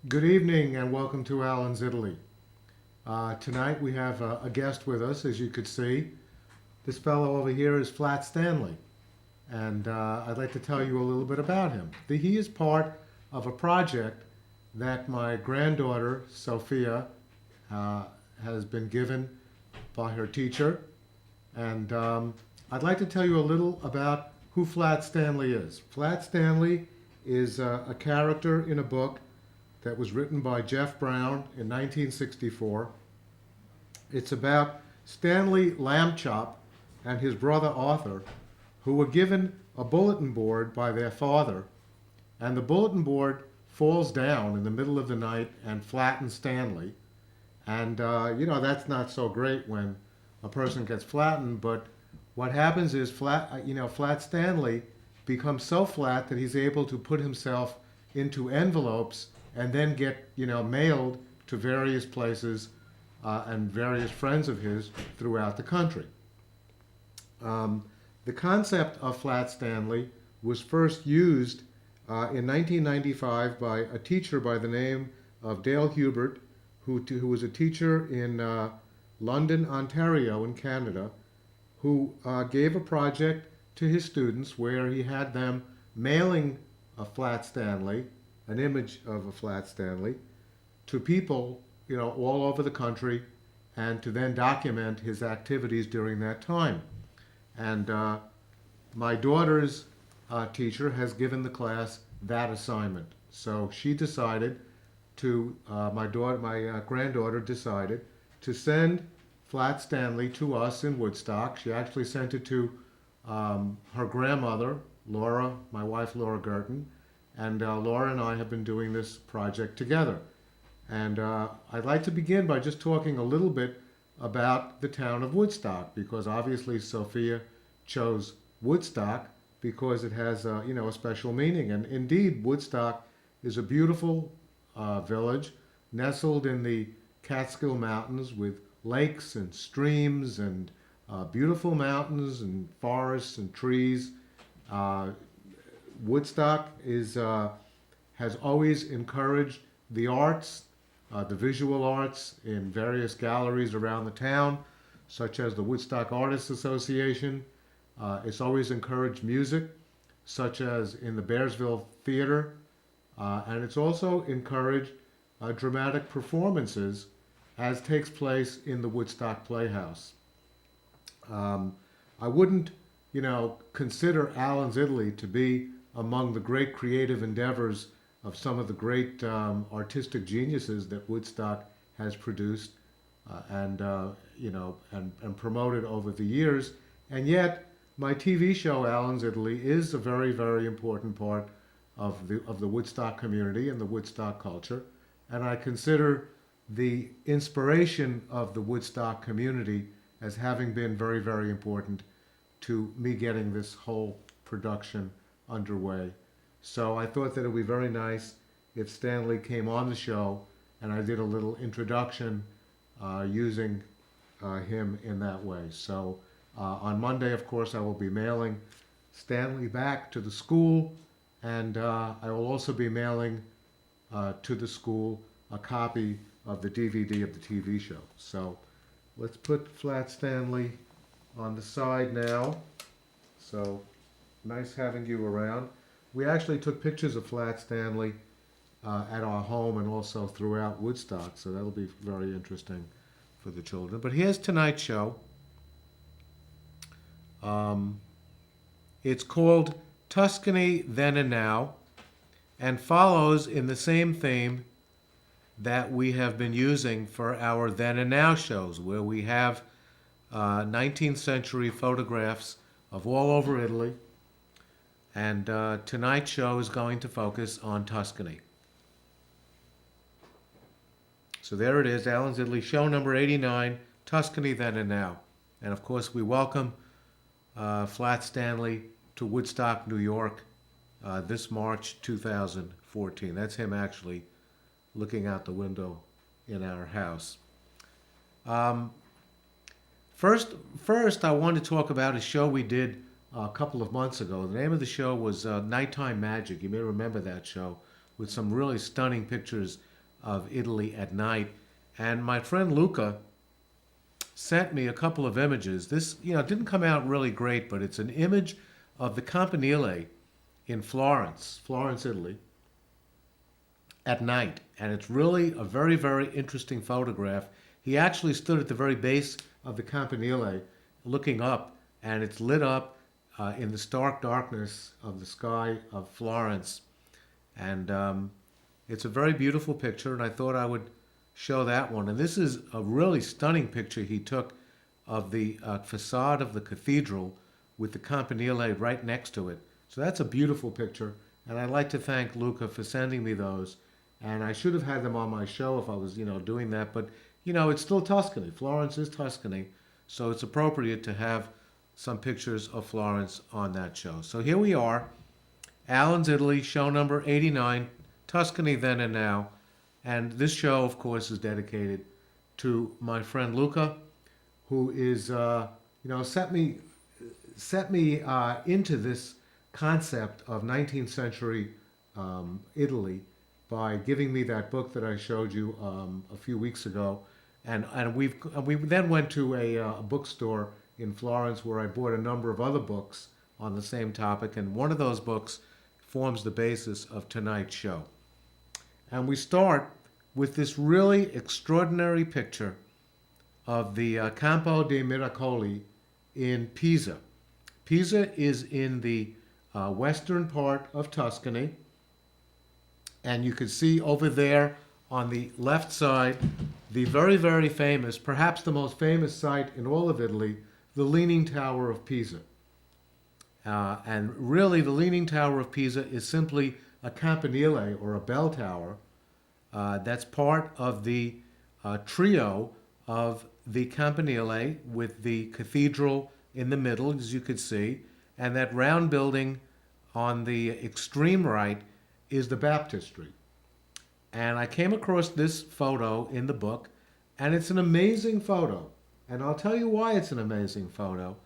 Good evening and welcome to Alan's Italy. Tonight we have a guest with us, as you could see. This fellow over here is Flat Stanley, and I'd like to tell you a little bit about him. He is part of a project that my granddaughter, Sophia, uh, has been given by her teacher, and I'd like to tell you a little about who Flat Stanley is. Flat Stanley is a character in a book that was written by Jeff Brown in 1964. It's about Stanley Lambchop and his brother Arthur, who were given a bulletin board by their father, and the bulletin board falls down in the middle of the night and flattens Stanley. And that's not so great when a person gets flattened, but what happens is Flat Stanley becomes so flat that he's able to put himself into envelopes and then get mailed to various places and various friends of his throughout the country. The concept of Flat Stanley was first used in 1995 by a teacher by the name of Dale Hubert, who was a teacher in London, Ontario, in Canada, who gave a project to his students where he had them mailing a Flat Stanley, an image of a Flat Stanley, to people, all over the country, and to then document his activities during that time. And my daughter's teacher has given the class that assignment. So she decided my granddaughter decided to send Flat Stanley to us in Woodstock. She actually sent it to her grandmother, Laura, my wife Laura Gerton, and Laura and I have been doing this project together. And I'd like to begin by just talking a little bit about the town of Woodstock, because obviously Sophia chose Woodstock because it has a special meaning. And indeed, Woodstock is a beautiful village nestled in the Catskill Mountains with lakes and streams and beautiful mountains and forests and trees. Woodstock has always encouraged the arts, the visual arts in various galleries around the town, such as the Woodstock Artists Association. It's always encouraged music, such as in the Bearsville Theater, and it's also encouraged dramatic performances, as takes place in the Woodstock Playhouse. I wouldn't, consider Alan's Italy to be among the great creative endeavors of some of the great artistic geniuses that Woodstock has produced and promoted over the years. And yet, my TV show Alan's Italy is a very, very important part of the Woodstock community and the Woodstock culture. And I consider the inspiration of the Woodstock community as having been very, very important to me getting this whole production underway. So I thought that it would be very nice if Stanley came on the show and I did a little introduction using him in that way. So on Monday, of course, I will be mailing Stanley back to the school, and I will also be mailing to the school a copy of the DVD of the TV show. So let's put Flat Stanley on the side now. So nice having you around. We actually took pictures of Flat Stanley at our home and also throughout Woodstock, so that'll be very interesting for the children. But here's tonight's show. It's called Tuscany Then and Now, and follows in the same theme that we have been using for our Then and Now shows, where we have 19th century photographs of all over Italy. And tonight's show is going to focus on Tuscany. So there it is, Alan's Italy, show number 89, Tuscany Then and Now. And of course, we welcome Flat Stanley to Woodstock, New York, this March 2014. That's him actually looking out the window in our house. First, I want to talk about a show we did a couple of months ago. The name of the show was Nighttime Magic. You may remember that show, with some really stunning pictures of Italy at night. And my friend Luca sent me a couple of images. This, didn't come out really great, but it's an image of the Campanile in Florence, Italy, at night. And it's really a very, very interesting photograph. He actually stood at the very base of the Campanile looking up, and it's lit up in the stark darkness of the sky of Florence. And it's a very beautiful picture, and I thought I would show that one. And this is a really stunning picture he took of the facade of the cathedral with the Campanile right next to it. So that's a beautiful picture, and I'd like to thank Luca for sending me those. And I should have had them on my show if I was, doing that. But, it's still Tuscany. Florence is Tuscany, so it's appropriate to have some pictures of Florence on that show. So here we are, Alan's Italy, show number 89, Tuscany then and now. And this show, of course, is dedicated to my friend Luca, who is, set me into this concept of 19th century Italy by giving me that book that I showed you a few weeks ago. And we then went to a bookstore in Florence where I bought a number of other books on the same topic. And one of those books forms the basis of tonight's show. And we start with this really extraordinary picture of the Campo dei Miracoli in Pisa. Pisa is in the western part of Tuscany, and you can see over there on the left side the very, very famous, perhaps the most famous site in all of Italy, the Leaning Tower of Pisa. And really, the Leaning Tower of Pisa is simply a campanile, or a bell tower, that's part of the trio of the campanile with the cathedral in the middle, as you could see, and that round building on the extreme right is the baptistry. And I came across this photo in the book, and it's an amazing photo. And I'll tell you why it's an amazing photo.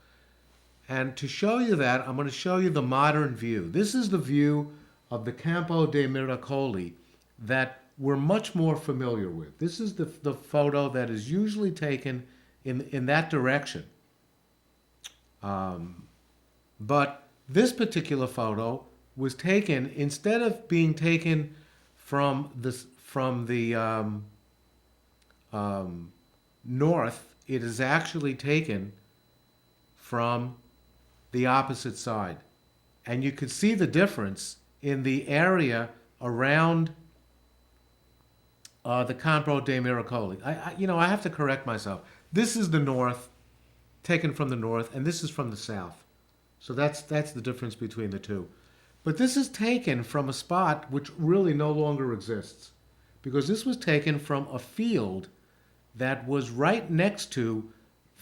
And to show you that, I'm going to show you the modern view. This is the view of the Campo dei Miracoli that we're much more familiar with. This is the photo that is usually taken in that direction. But this particular photo was taken, instead of being taken from the north, it is actually taken from the opposite side. And you could see the difference in the area around the Campo dei Miracoli. I have to correct myself. This is the north, taken from the north, and this is from the south. So that's the difference between the two. But this is taken from a spot which really no longer exists, because this was taken from a field that was right next to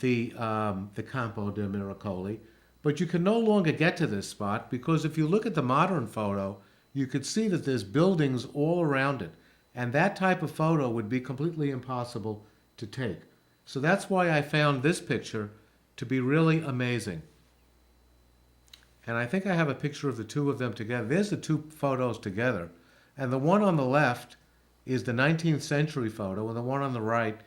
the Campo dei Miracoli. But you can no longer get to this spot, because if you look at the modern photo, you could see that there's buildings all around it. And that type of photo would be completely impossible to take. So that's why I found this picture to be really amazing. And I think I have a picture of the two of them together. There's the two photos together. And the one on the left is the 19th century photo, and the one on the right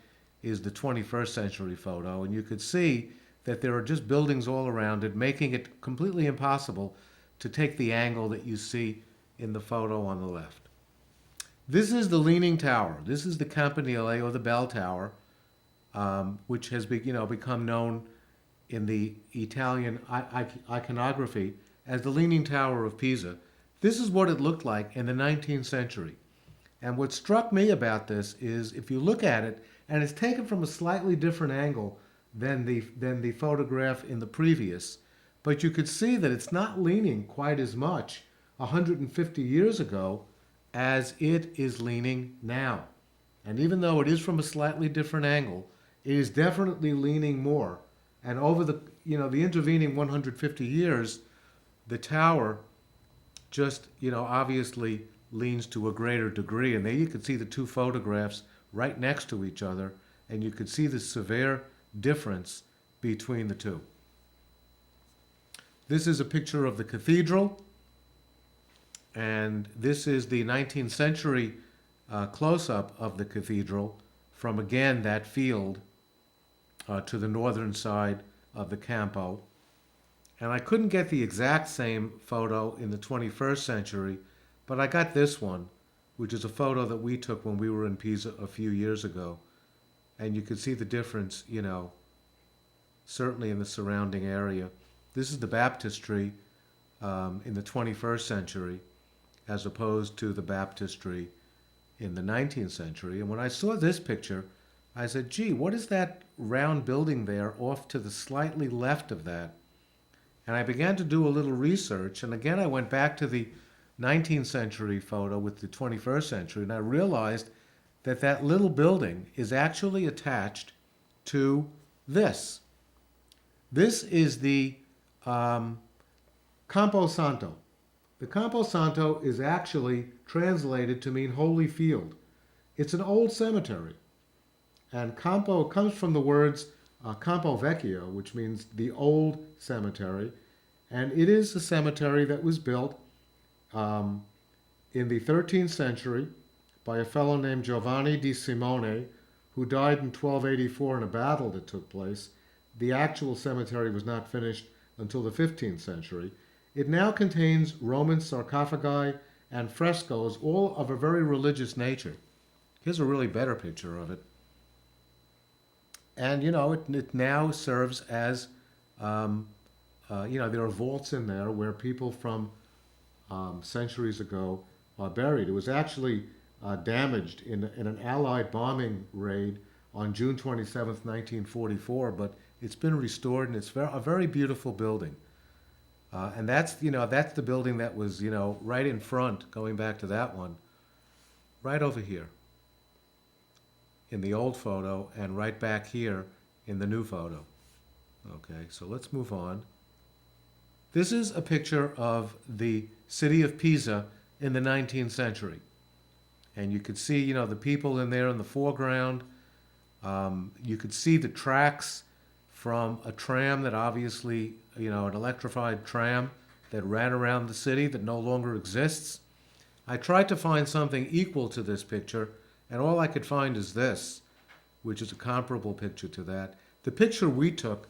is the 21st century photo. And you could see that there are just buildings all around it, making it completely impossible to take the angle that you see in the photo on the left. This is the Leaning Tower. This is the Campanile, or the bell tower, which has become known in the Italian iconography as the Leaning Tower of Pisa. This is what it looked like in the 19th century. And what struck me about this is, if you look at it, and it's taken from a slightly different angle than the photograph in the previous, but you could see that it's not leaning quite as much 150 years ago as it is leaning now. And even though it is from a slightly different angle, it is definitely leaning more. And over the intervening 150 years, the tower just, obviously leans to a greater degree. And there you can see the two photographs right next to each other, and you could see the severe difference between the two. This is a picture of the cathedral, and this is the 19th century close-up of the cathedral from, again, that field to the northern side of the Campo. And I couldn't get the exact same photo in the 21st century, but I got this one, which is a photo that we took when we were in Pisa a few years ago. And you could see the difference, certainly in the surrounding area. This is the baptistry in the 21st century, as opposed to the baptistry in the 19th century. And when I saw this picture, I said, gee, what is that round building there off to the slightly left of that? And I began to do a little research, and again I went back to the 19th century photo with the 21st century, and I realized that that little building is actually attached to this. This is the Campo Santo. The Campo Santo is actually translated to mean holy field. It's an old cemetery. And Campo comes from the words Campo Vecchio, which means the old cemetery. And it is a cemetery that was built in the 13th century by a fellow named Giovanni di Simone, who died in 1284 in a battle that took place. The actual cemetery was not finished until the 15th century. It now contains Roman sarcophagi and frescoes, all of a very religious nature. Here's a really better picture of it. And, it now serves as, there are vaults in there where people from centuries ago are buried. It was actually damaged in an Allied bombing raid on June 27th, 1944, but it's been restored, and it's a very beautiful building. And that's the building that was, right in front, going back to that one, right over here in the old photo, and right back here in the new photo. Okay, so let's move on. This is a picture of the city of Pisa in the 19th century. And you could see, the people in there in the foreground. You could see the tracks from a tram that obviously, an electrified tram that ran around the city that no longer exists. I tried to find something equal to this picture, and all I could find is this, which is a comparable picture to that. The picture we took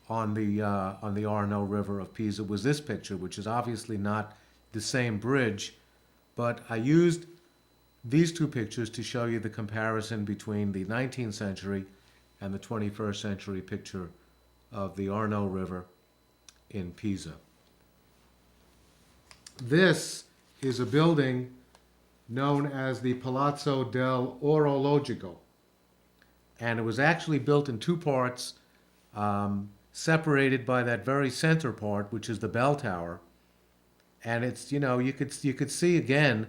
on the Arno River of Pisa was this picture, which is obviously not the same bridge, but I used these two pictures to show you the comparison between the 19th century and the 21st century picture of the Arno River in Pisa. This is a building known as the Palazzo del Orologico. And it was actually built in two parts, separated by that very center part, which is the bell tower. And it's, you could see again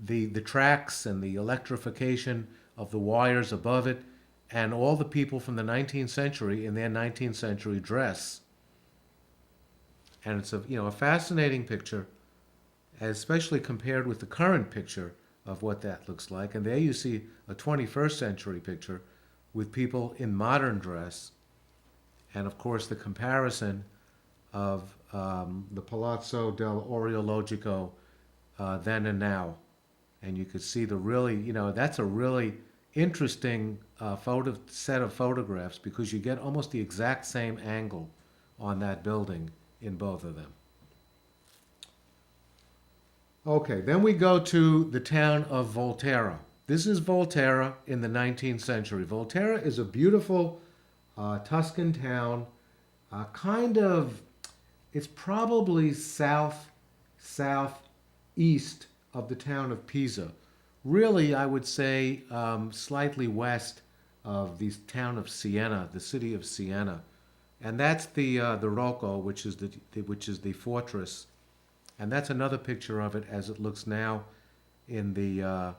the tracks and the electrification of the wires above it, and all the people from the 19th century in their 19th century dress. And it's a fascinating picture, especially compared with the current picture of what that looks like. And there you see a 21st century picture with people in modern dress. And of course the comparison of the Palazzo del Orologico then and now. And you could see the really, that's a really interesting set of photographs, because you get almost the exact same angle on that building in both of them. Okay, then we go to the town of Volterra. This is Volterra in the 19th century. Volterra is a beautiful Tuscan town, it's probably southeast of the town of Pisa. Really, I would say slightly west of the town of Siena, the city of Siena. And that's the Rocco, which is the fortress. And that's another picture of it as it looks now in the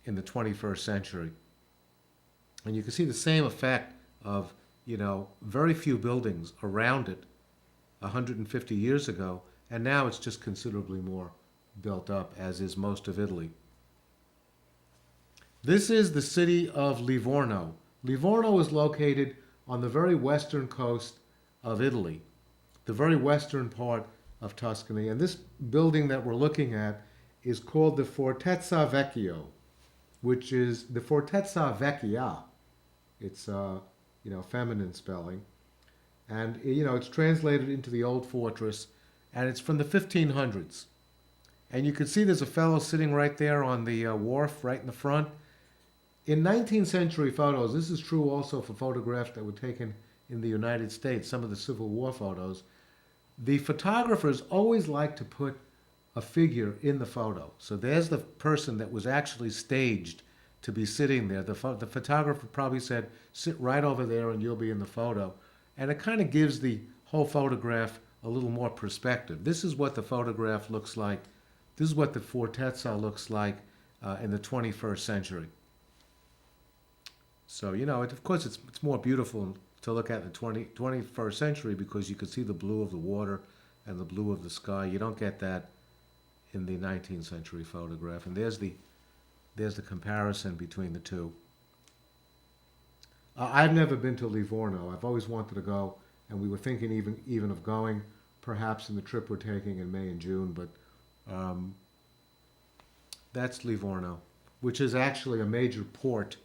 21st century. And you can see the same effect of, very few buildings around it 150 years ago, and now it's just considerably more built up, as is most of Italy. This is the city of Livorno. Livorno is located on the very western coast of Italy, the very western part of Tuscany. And this building that we're looking at is called the Fortezza Vecchio. which is the Fortezza Vecchia. It's feminine spelling, and it's translated into the Old Fortress, and it's from the 1500s. And you can see there's a fellow sitting right there on the wharf, right in the front. In 19th century photos, this is true also for photographs that were taken in the United States, some of the Civil War photos, the photographers always like to put a figure in the photo. So there's the person that was actually staged to be sitting there. The photographer probably said, sit right over there and you'll be in the photo. And it kind of gives the whole photograph a little more perspective. This is what the photograph looks like. This is what the Fortezza looks like in the 21st century. So, of course, it's more beautiful to look at in the 21st century because you can see the blue of the water and the blue of the sky. You don't get that in the 19th century photograph. And there's the comparison between the two. I've never been to Livorno. I've always wanted to go, and we were thinking even of going, perhaps in the trip we're taking in May and June. But that's Livorno, which is actually a major port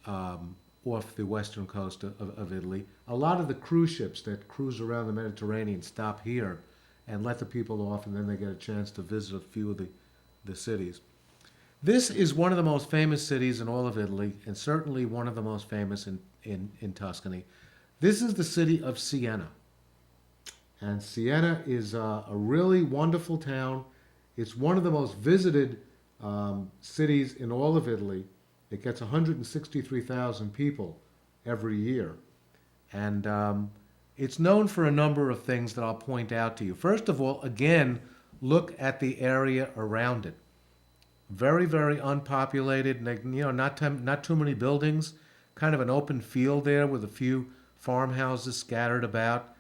off the western coast of Italy. A lot of the cruise ships that cruise around the Mediterranean stop here and let the people off, and then they get a chance to visit a few of the cities. This is one of the most famous cities in all of Italy, and certainly one of the most famous in Tuscany. This is the city of Siena. And Siena is a really wonderful town. It's one of the most visited cities in all of Italy. It gets 163,000 people every year. And it's known for a number of things that I'll point out to you. First of all, again, look at the area around it. Very, very unpopulated, not too many buildings, kind of an open field there with a few farmhouses scattered about.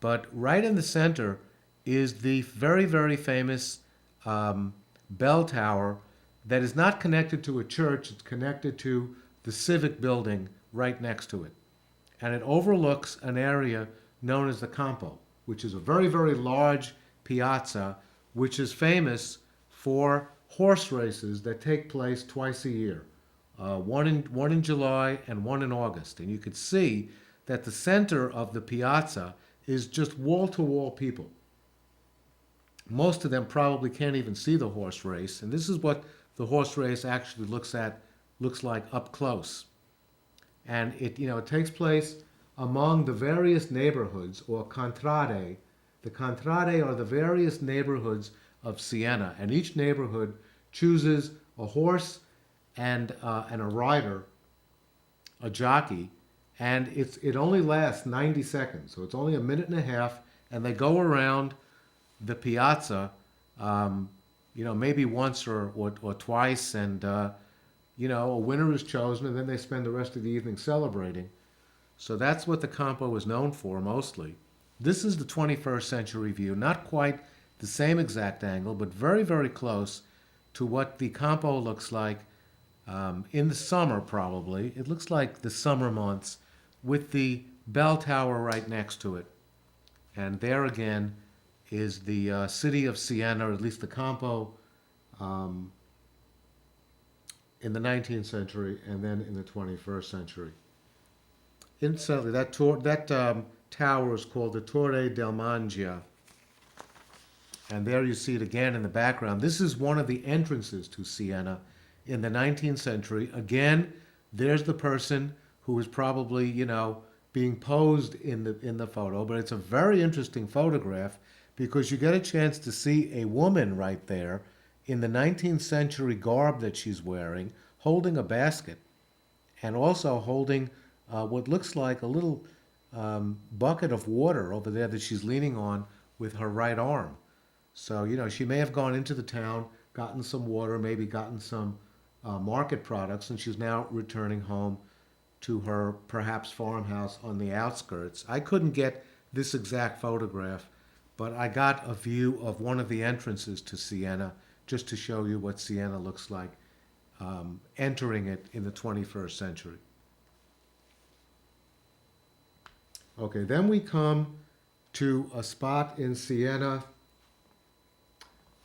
But right in the center is the very, very famous bell tower that is not connected to a church. It's connected to the civic building right next to it. And it overlooks an area known as the Campo, which is a very, very large piazza, which is famous for horse races that take place twice a year, one in July and one in August. And you could see that the center of the piazza is just wall-to-wall people. Most of them probably can't even see the horse race, and this is what the horse race actually looks like up close. And it takes place among the various neighborhoods or contrade. The contrade are the various neighborhoods of Siena, and each neighborhood chooses a horse and a rider, a jockey, and it only lasts 90 seconds, so it's only a minute and a half, and they go around the piazza, maybe once or twice, and a winner is chosen, and then they spend the rest of the evening celebrating. So that's what the Campo is known for mostly. This is the 21st century view, not quite the same exact angle, but very, very close to what the Campo looks like in the summer probably. It looks like the summer months with the bell tower right next to it. And there again is the city of Siena, or at least the Campo, in the 19th century and then in the 21st century. Incidentally, that tower is called the Torre del Mangia. And there you see it again in the background. This is one of the entrances to Siena in the 19th century. Again, there's the person who is probably, being posed in the photo. But it's a very interesting photograph because you get a chance to see a woman right there in the 19th century garb that she's wearing, holding a basket, and also holding what looks like a little bucket of water over there that she's leaning on with her right arm. So, she may have gone into the town, gotten some water, maybe gotten some market products, and she's now returning home to her perhaps farmhouse on the outskirts. I couldn't get this exact photograph, but I got a view of one of the entrances to Siena just to show you what Siena looks like entering it in the 21st century. Okay, then we come to a spot in Siena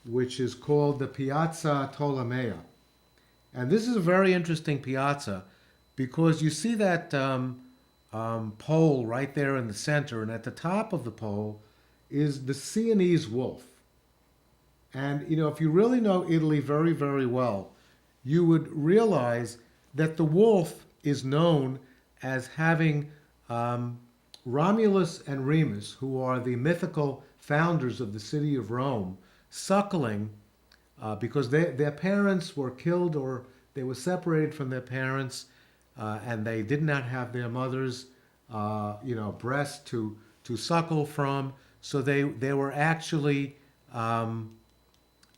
which is called the Piazza Tolomea. And this is a very interesting piazza because you see that pole right there in the center, and at the top of the pole is the Sienese wolf. And if you really know Italy very, very well, you would realize that the wolf is known as having um, Romulus and Remus, who are the mythical founders of the city of Rome, suckling because their parents were killed or they were separated from their parents, and they did not have their mother's, breast to suckle from. So they were actually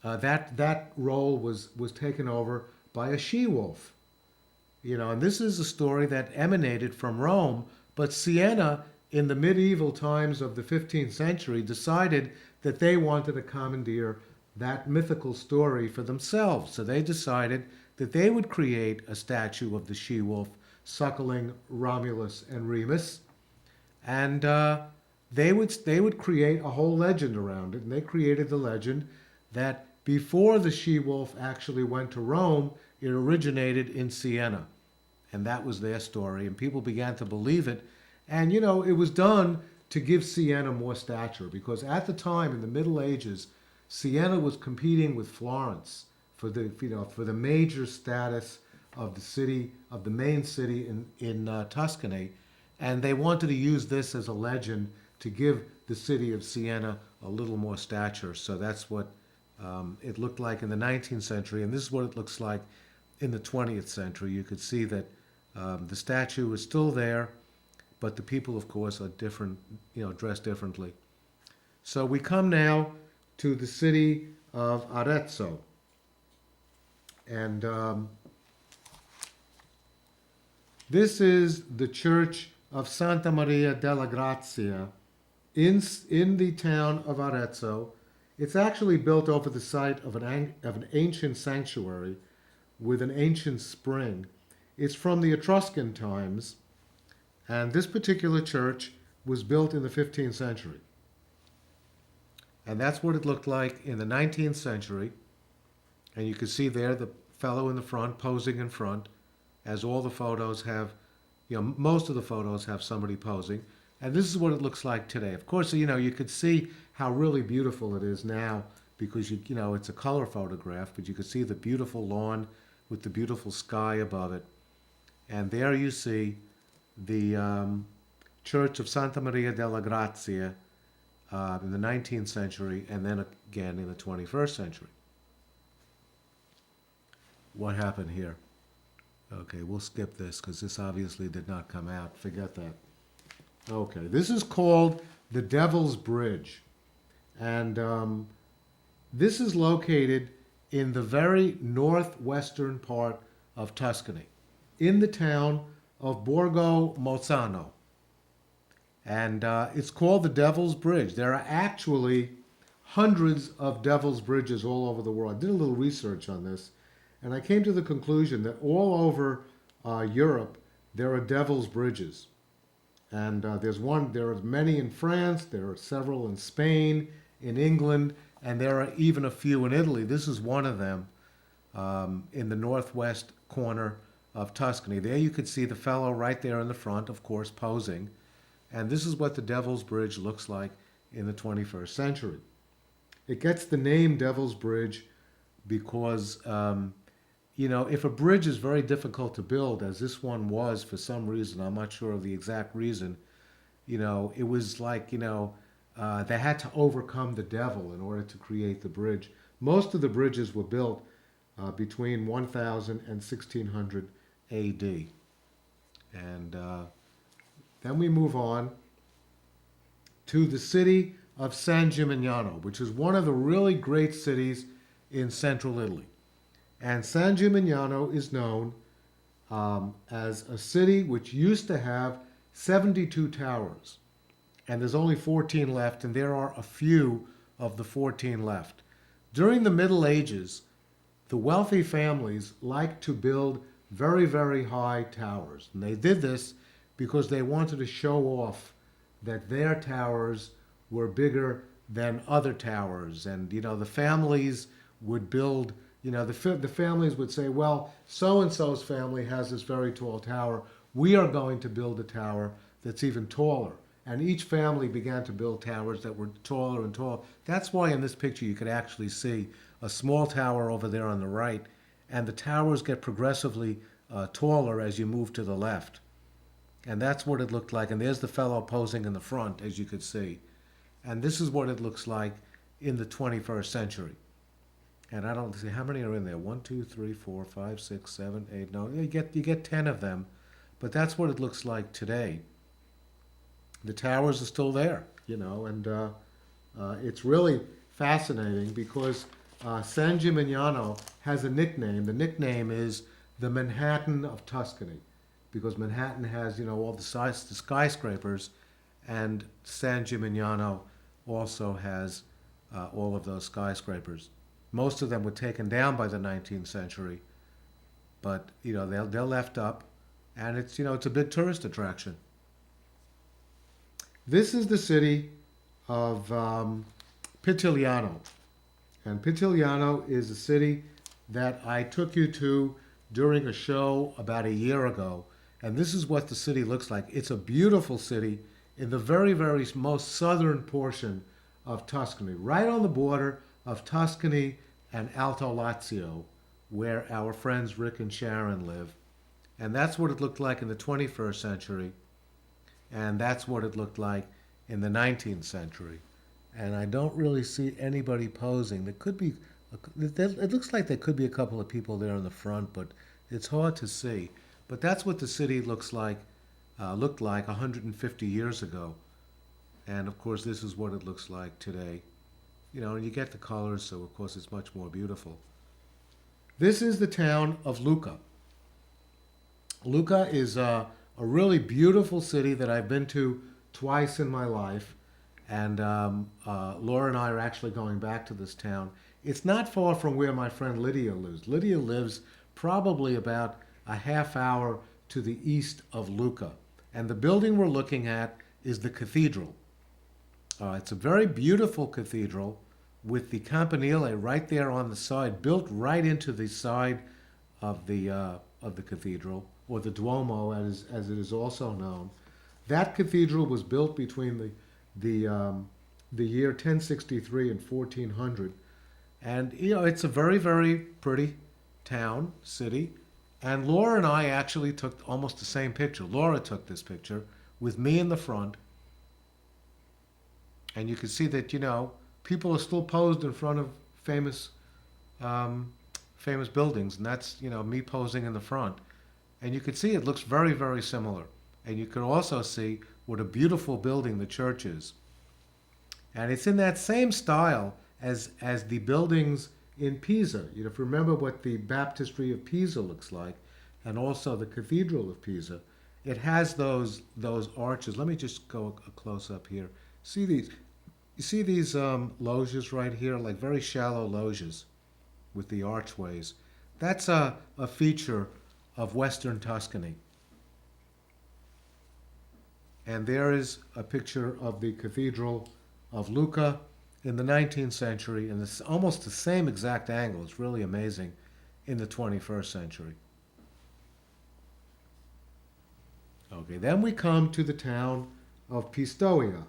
that role was taken over by a she wolf. And this is a story that emanated from Rome, but Siena, in the medieval times of the 15th century, decided that they wanted to commandeer that mythical story for themselves. So they decided that they would create a statue of the she wolf suckling Romulus and Remus, and they would create a whole legend around it. And they created the legend that before the she wolf actually went to Rome, it originated in Siena, and that was their story. And people began to believe it, and it was done to give Siena more stature because at the time in the Middle Ages, Siena was competing with Florence for the major status of the city of the main city in Tuscany, and they wanted to use this as a legend to give the city of Siena a little more stature. So that's what it looked like in the 19th century, and this is what it looks like in the 20th century. You could see that the statue is still there, but the people, of course, are different, dressed differently. So we come now to the city of Arezzo, and this is the church of Santa Maria della Grazia in the town of Arezzo. It's actually built over the site of an ancient sanctuary with an ancient spring. It's from the Etruscan times, and this particular church was built in the 15th century. And that's what it looked like in the 19th century. And you can see there the fellow in the front posing in front, as all the photos have, most of the photos have somebody posing. And this is what it looks like today. Of course, you could see how really beautiful it is now because it's a color photograph, but you could see the beautiful lawn with the beautiful sky above it. And there you see the Church of Santa Maria della Grazia in the 19th century, and then again in the 21st century. What happened here? Okay, we'll skip this because this obviously did not come out. Forget that. Okay, this is called the Devil's Bridge. And this is located in the very northwestern part of Tuscany, in the town of Borgo Mozzano. And it's called the Devil's Bridge. There are actually hundreds of Devil's Bridges all over the world. I did a little research on this, and I came to the conclusion that all over Europe, there are Devil's Bridges. And there are many in France, there are several in Spain, in England, and there are even a few in Italy. This is one of them in the northwest corner of Tuscany. There you could see the fellow right there in the front, of course, posing. And this is what the Devil's Bridge looks like in the 21st century. It gets the name Devil's Bridge because, if a bridge is very difficult to build, as this one was for some reason, I'm not sure of the exact reason, it was like, they had to overcome the devil in order to create the bridge. Most of the bridges were built between 1000 and 1600 AD. And then we move on to the city of San Gimignano, which is one of the really great cities in central Italy. And San Gimignano is known as a city which used to have 72 towers. And there's only 14 left, and there are a few of the 14 left. During the Middle Ages, the wealthy families liked to build very, very high towers. And they did this because they wanted to show off that their towers were bigger than other towers. And, the families would build the families would say, well, so and so's family has this very tall tower. We are going to build a tower that's even taller. And each family began to build towers that were taller and taller. That's why in this picture you could actually see a small tower over there on the right, and the towers get progressively taller as you move to the left. And that's what it looked like. And there's the fellow posing in the front, as you could see. And this is what it looks like in the 21st century. And I don't see how many are in there. 1, 2, 3, 4, 5, 6, 7, 8. No, you get 10 of them. But that's what it looks like today. The towers are still there, and it's really fascinating because San Gimignano has a nickname. The nickname is the Manhattan of Tuscany, because Manhattan has, all the skyscrapers, and San Gimignano also has all of those skyscrapers. Most of them were taken down by the 19th century, but they're left up, and it's a big tourist attraction. This is the city of Pitigliano, and Pitigliano is a city that I took you to during a show about a year ago, and this is what the city looks like. It's a beautiful city in the very, very most southern portion of Tuscany, right on the border of Tuscany and Alto Lazio, where our friends Rick and Sharon live. And that's what it looked like in the 21st century, and that's what it looked like in the 19th century. And I don't really see anybody posing. There could be, it looks like there could be a couple of people there in the front, but it's hard to see. But that's what the city looked like 150 years ago. And of course, this is what it looks like today. And you get the colors, so of course it's much more beautiful. This is the town of Lucca. Lucca is a really beautiful city that I've been to twice in my life. And Laura and I are actually going back to this town. It's not far from where my friend Lydia lives. Lydia lives probably about a half hour to the east of Lucca. And the building we're looking at is the cathedral. It's a very beautiful cathedral with the campanile right there on the side, built right into the side of the cathedral, or the Duomo, as it is also known. That cathedral was built between the year 1063 and 1400, and it's a very, very pretty town, city. And Laura and I actually took almost the same picture. Laura took this picture with me in the front, and you can see that people are still posed in front of famous famous buildings, and that's me posing in the front. And you can see it looks very, very similar. And you can also see what a beautiful building the church is. And it's in that same style as the buildings in Pisa. If you remember what the baptistry of Pisa looks like, and also the cathedral of Pisa, it has those arches. Let me just go a close up here. See these? You see these loggias right here, like very shallow loggias with the archways. That's a feature of Western Tuscany. And there is a picture of the Cathedral of Lucca in the 19th century, and it's almost the same exact angle. It's really amazing in the 21st century. Okay, then we come to the town of Pistoia.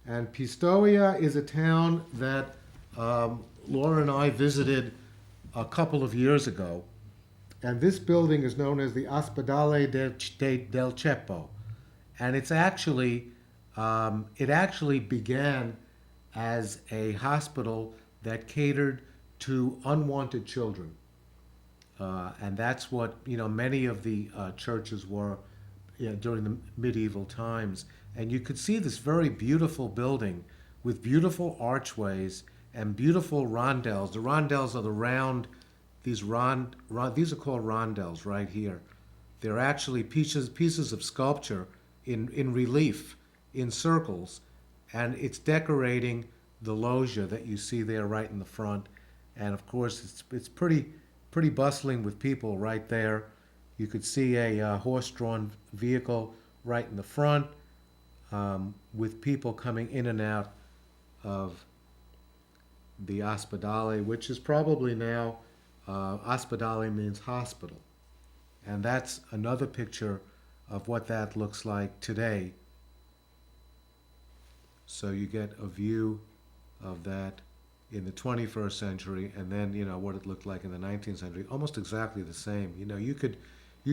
And Pistoia is a town that Laura and I visited a couple of years ago. And this building is known as the Ospedale del Ceppo. And it actually began as a hospital that catered to unwanted children. And that's what, many of the churches were during the medieval times. And you could see this very beautiful building with beautiful archways and beautiful rondels. The rondels are the round, these are called rondels right here. They're actually pieces of sculpture in relief, in circles, and it's decorating the loggia that you see there right in the front. And of course, it's pretty bustling with people right there. You could see a horse-drawn vehicle right in the front, with people coming in and out of the ospedale, which is probably now, ospedale means hospital. And that's another picture of what that looks like today. So you get a view of that in the 21st century, and then what it looked like in the 19th century, almost exactly the same. You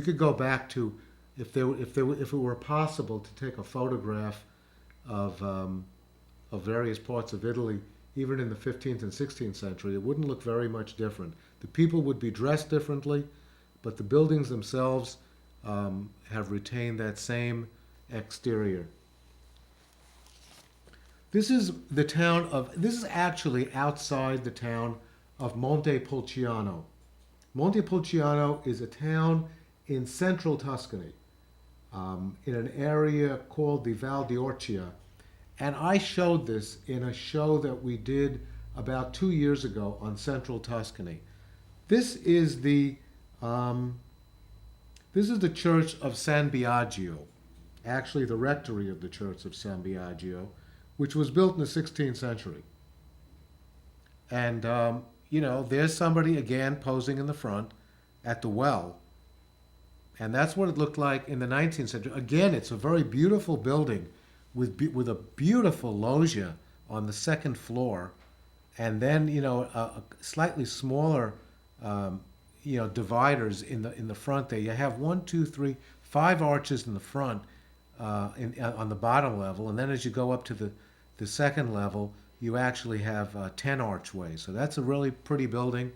could go back to, if it were possible to take a photograph of various parts of Italy, even in the 15th and 16th century, it wouldn't look very much different. The people would be dressed differently, but the buildings themselves have retained that same exterior. This is actually outside the town of Montepulciano. Montepulciano is a town in central Tuscany, in an area called the Val d'Orcia. And I showed this in a show that we did about 2 years ago on central Tuscany. This is the church of San Biagio, actually the rectory of the church of San Biagio, which was built in the 16th century. And, there's somebody again posing in the front at the well. And that's what it looked like in the 19th century. Again, it's a very beautiful building with a beautiful loggia on the second floor. And then, a slightly smaller, dividers in the front there. You have 1, 2, 3, 5 arches in the front on the bottom level. And then as you go up to the second level, you actually have 10 archways. So that's a really pretty building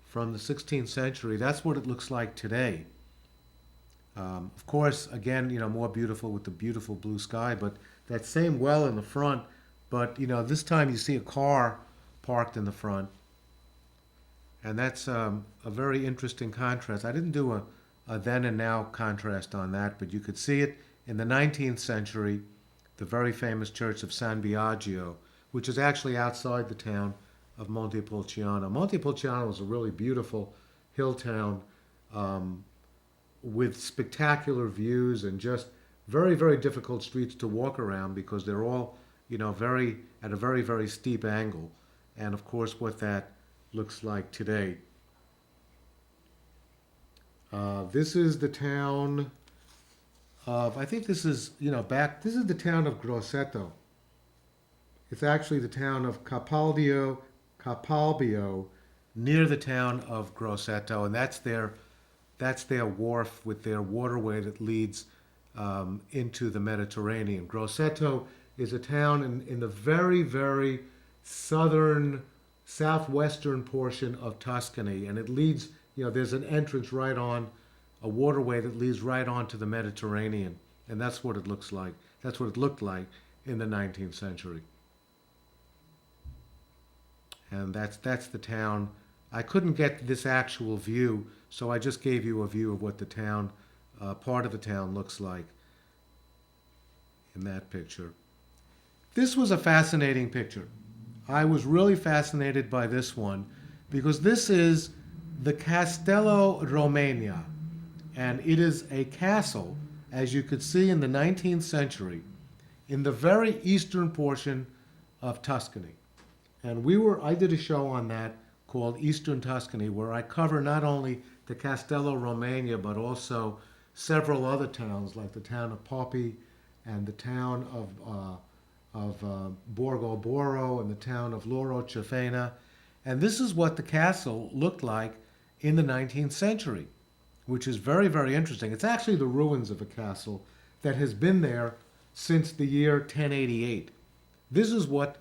from the 16th century. That's what it looks like today. Of course, again, more beautiful with the beautiful blue sky, but that same well in the front, but, this time you see a car parked in the front. And that's a very interesting contrast. I didn't do a then and now contrast on that, but you could see it in the 19th century, the very famous church of San Biagio, which is actually outside the town of Montepulciano. Montepulciano is a really beautiful hill town, with spectacular views and just very, very difficult streets to walk around because they're all, very at a very, very steep angle. And of course, what that looks like today. This is the town of, I think this is, this is the town of Grosseto. It's actually the town of Capalbio, near the town of Grosseto, and that's their wharf with their waterway that leads into the Mediterranean. Grosseto is a town in the very, very southwestern portion of Tuscany, and it leads, there's an entrance right on, a waterway that leads right onto the Mediterranean, and that's what it looks like. That's what it looked like in the 19th century. And that's the town. I couldn't get this actual view, so I just gave you a view of what the town, part of the town looks like in that picture. This was a fascinating picture. I was really fascinated by this one because this is the Castello Romagna, and it is a castle, as you could see in the 19th century, in the very eastern portion of Tuscany. And I did a show on that called Eastern Tuscany, where I cover not only the Castello Romagna, but also several other towns, like the town of Poppi and the town of Borgo Boro and the town of Loro Cefena. And this is what the castle looked like in the 19th century, which is very, very interesting. It's actually the ruins of a castle that has been there since the year 1088. This is what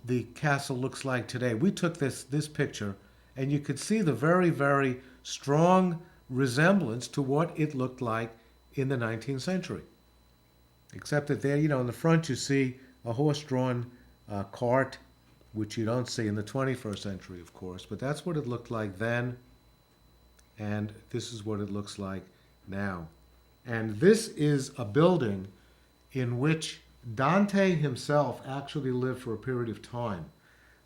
the castle looks like today. We took this picture, and you could see the very, very strong resemblance to what it looked like in the 19th century. Except that there, in the front you see a horse-drawn cart, which you don't see in the 21st century, of course. But that's what it looked like then, and this is what it looks like now. And this is a building in which Dante himself actually lived for a period of time.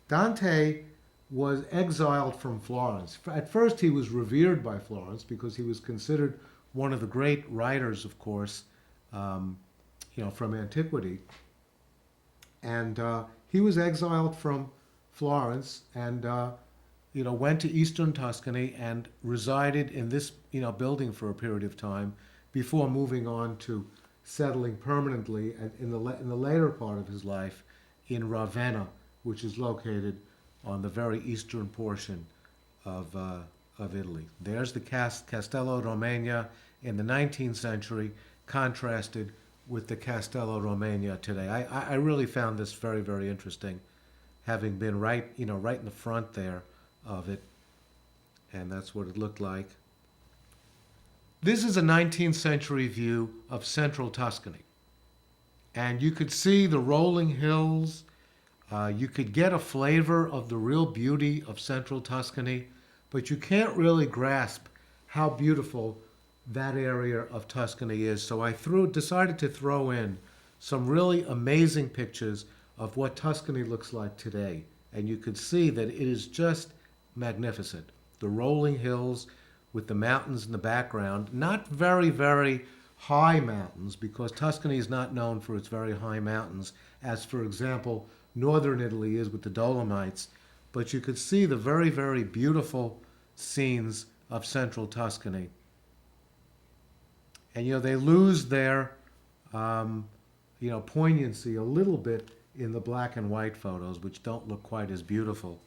Dante was exiled from Florence. At first he was revered by Florence because he was considered one of the great writers, of course, from antiquity. And he was exiled from Florence and went to eastern Tuscany and resided in this building for a period of time before moving on to settling permanently in the later part of his life in Ravenna, which is located on the very eastern portion of Italy. There's the Castello Romagna in the 19th century, contrasted with the Castello Romagna today. I really found this very, very interesting, having been right in the front there of it, and that's what it looked like. This is a 19th century view of central Tuscany, and you could see the rolling hills. You could get a flavor of the real beauty of central Tuscany, but you can't really grasp how beautiful that area of Tuscany is. So I decided to throw in some really amazing pictures of what Tuscany looks like today. And you could see that it is just magnificent. The rolling hills with the mountains in the background, not very, very high mountains, because Tuscany is not known for its very high mountains, as, for example, northern Italy is with the Dolomites. But you could see the very, very beautiful scenes of central Tuscany. And, they lose their, poignancy a little bit in the black and white photos, which don't look quite as beautiful.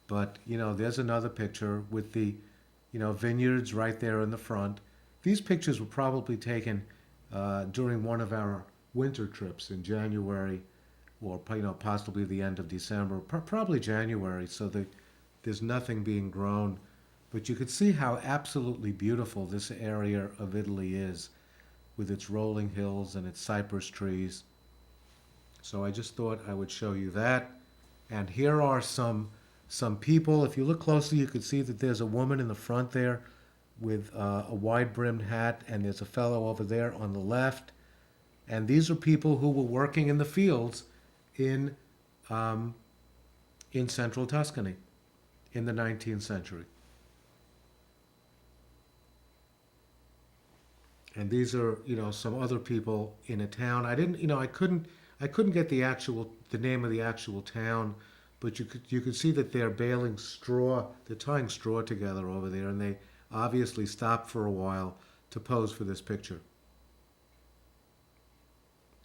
But, there's another picture with the, vineyards right there in the front. These pictures were probably taken during one of our winter trips in January, or, possibly the end of December, probably January, so there's nothing being grown. But you could see how absolutely beautiful this area of Italy is, with its rolling hills and its cypress trees. So I just thought I would show you that. And here are some people. If you look closely, you could see that there's a woman in the front there with a wide-brimmed hat, and there's a fellow over there on the left. And these are people who were working in the fields in central Tuscany in the 19th century. And these are, some other people in a town. I didn't, I couldn't get the name of the actual town, but you could see that they're baling straw. They're tying straw together over there, and they obviously stopped for a while to pose for this picture.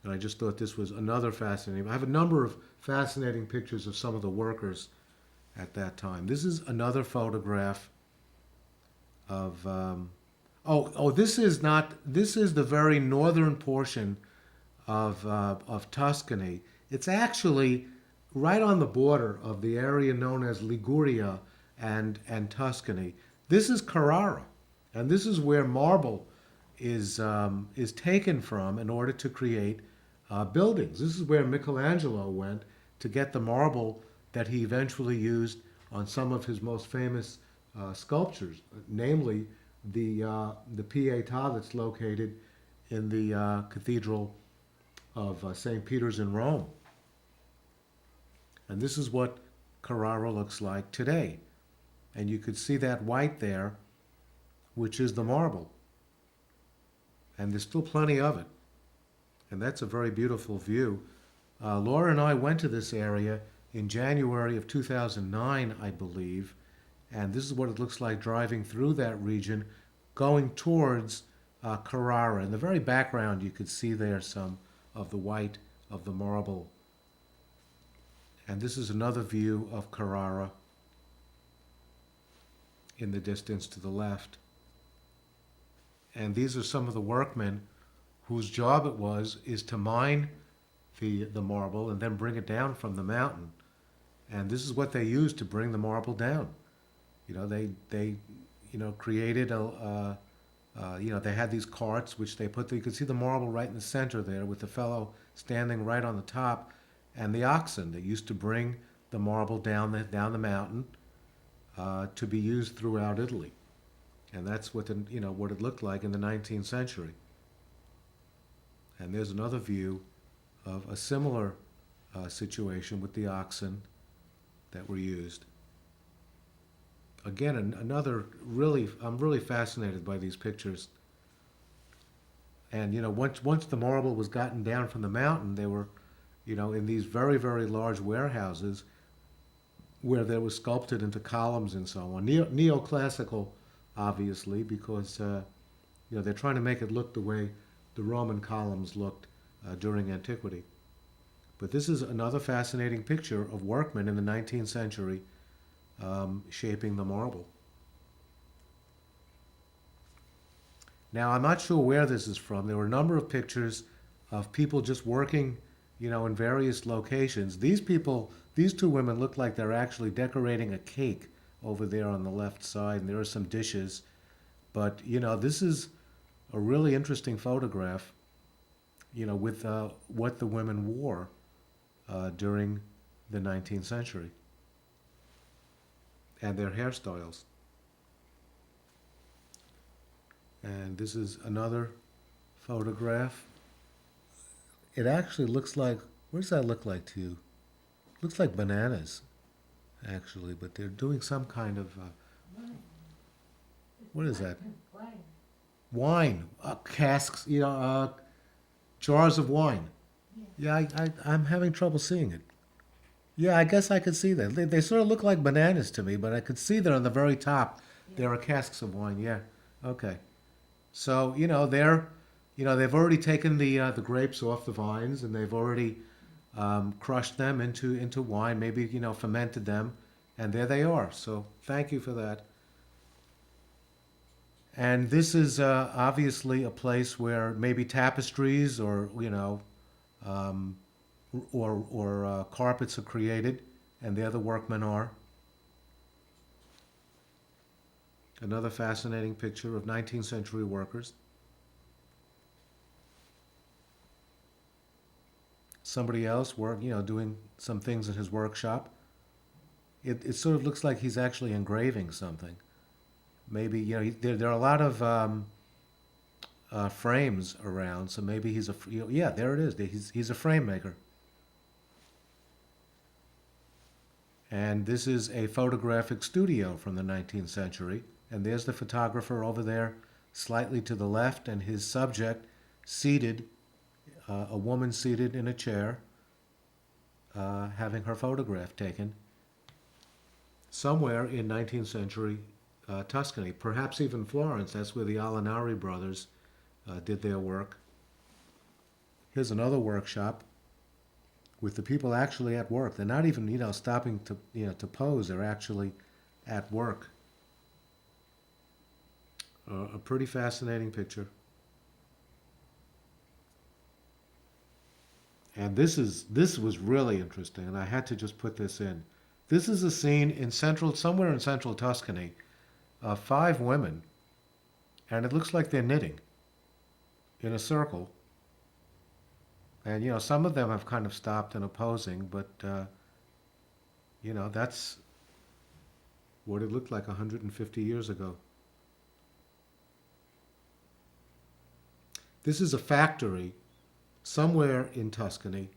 And I just thought this was another fascinating. I have a number of fascinating pictures of some of the workers at that time. This is another photograph of. This is not. This is the very northern portion of Tuscany. It's actually right on the border of the area known as Liguria and Tuscany. This is Carrara, and this is where marble is taken from in order to create buildings. This is where Michelangelo went to get the marble that he eventually used on some of his most famous sculptures, namely the Pietà that's located in the Cathedral of St. Peter's in Rome. And this is what Carrara looks like today. And you could see that white there, which is the marble. And there's still plenty of it. And that's a very beautiful view. Laura and I went to this area in January of 2009, I believe. And this is what it looks like driving through that region, going towards Carrara. In the very background, you could see there some of the white of the marble. And this is another view of Carrara in the distance to the left. And these are some of the workmen whose job it is to mine the marble and then bring it down from the mountain. And this is what they used to bring the marble down. They created they had these carts which they put. You could see the marble right in the center there, with the fellow standing right on the top, and the oxen that used to bring the marble down the mountain to be used throughout Italy. And that's what what it looked like in the 19th century. And there's another view of a similar situation with the oxen that were used. Again, another I'm really fascinated by these pictures. And once the marble was gotten down from the mountain, they were, in these very, very large warehouses where they were sculpted into columns and so on. Neoclassical, obviously, because they're trying to make it look the way the Roman columns looked during antiquity. But this is another fascinating picture of workmen in the 19th century shaping the marble. Now, I'm not sure where this is from. There were a number of pictures of people just working, in various locations. These two women look like they're actually decorating a cake over there on the left side, and there are some dishes. But, this is a really interesting photograph, with what the women wore during the 19th century and their hairstyles. And this is another photograph. It actually looks like, what does that look like to you? Looks like bananas, actually, but they're doing some kind of, what is that? Wine, casks, jars of wine. Yeah, I'm having trouble seeing it. Yeah, I guess I could see that. They sort of look like bananas to me, but I could see that on the very top there are casks of wine. Yeah, okay. So they've already taken the grapes off the vines, and they've already crushed them into wine. Maybe fermented them, and there they are. So thank you for that. And this is obviously a place where maybe tapestries or um, or carpets are created, and there the workmen are. Another fascinating picture of 19th century workers. Somebody else doing some things in his workshop. It sort of looks like he's actually engraving something. Maybe there are a lot of frames around, so maybe he's yeah, there it is. He's a frame maker. And this is a photographic studio from the 19th century. And there's the photographer over there, slightly to the left, and his subject seated, a woman seated in a chair, having her photograph taken somewhere in 19th century Tuscany, perhaps even Florence. That's where the Alinari brothers did their work. Here's another workshop with the people actually at work. They're not even, stopping to pose. They're actually at work. A pretty fascinating picture. And this was really interesting, and I had to just put this in. This is a scene somewhere in central Tuscany, 5 women, and it looks like they're knitting in a circle. And some of them have kind of stopped and are posing, but that's what it looked like 150 years ago. This is a factory somewhere in Tuscany.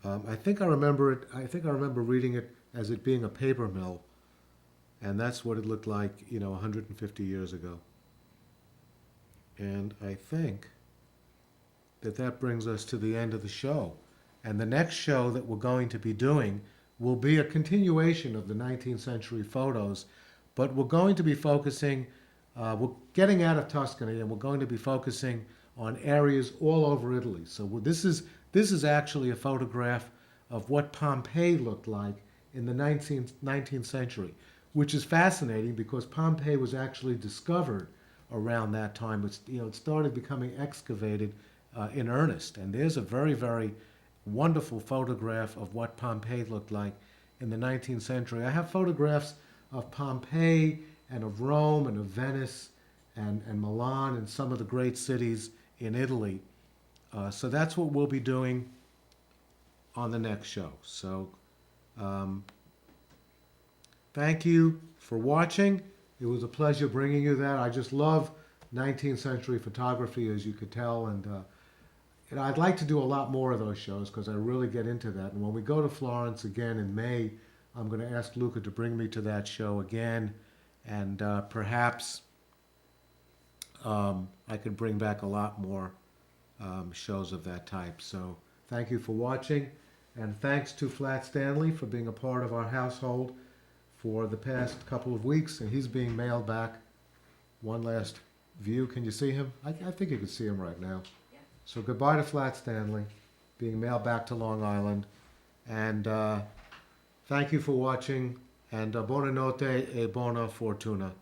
I think I remember it. I think I remember reading it as it being a paper mill, and that's what it looked like, 150 years ago. And I think that brings us to the end of the show. And the next show that we're going to be doing will be a continuation of the 19th century photos, but we're going to be focusing, we're getting out of Tuscany, and we're going to be focusing on areas all over Italy. So this is actually a photograph of what Pompeii looked like in the 19th century, which is fascinating because Pompeii was actually discovered around that time. It started becoming excavated in earnest. And there's a very, very wonderful photograph of what Pompeii looked like in the 19th century. I have photographs of Pompeii and of Rome and of Venice and Milan and some of the great cities in Italy. So that's what we'll be doing on the next show. So thank you for watching. It was a pleasure bringing you that. I just love 19th century photography, as you could tell, and I'd like to do a lot more of those shows because I really get into that. And when we go to Florence again in May, I'm going to ask Luca to bring me to that show again, and perhaps I could bring back a lot more shows of that type. So thank you for watching, And thanks to Flat Stanley for being a part of our household for the past couple of weeks. And he's being mailed back. One last view. Can you see him? I think you can see him right now. Yeah. So goodbye to Flat Stanley, being mailed back to Long Island. And thank you for watching. And buona notte e buona fortuna.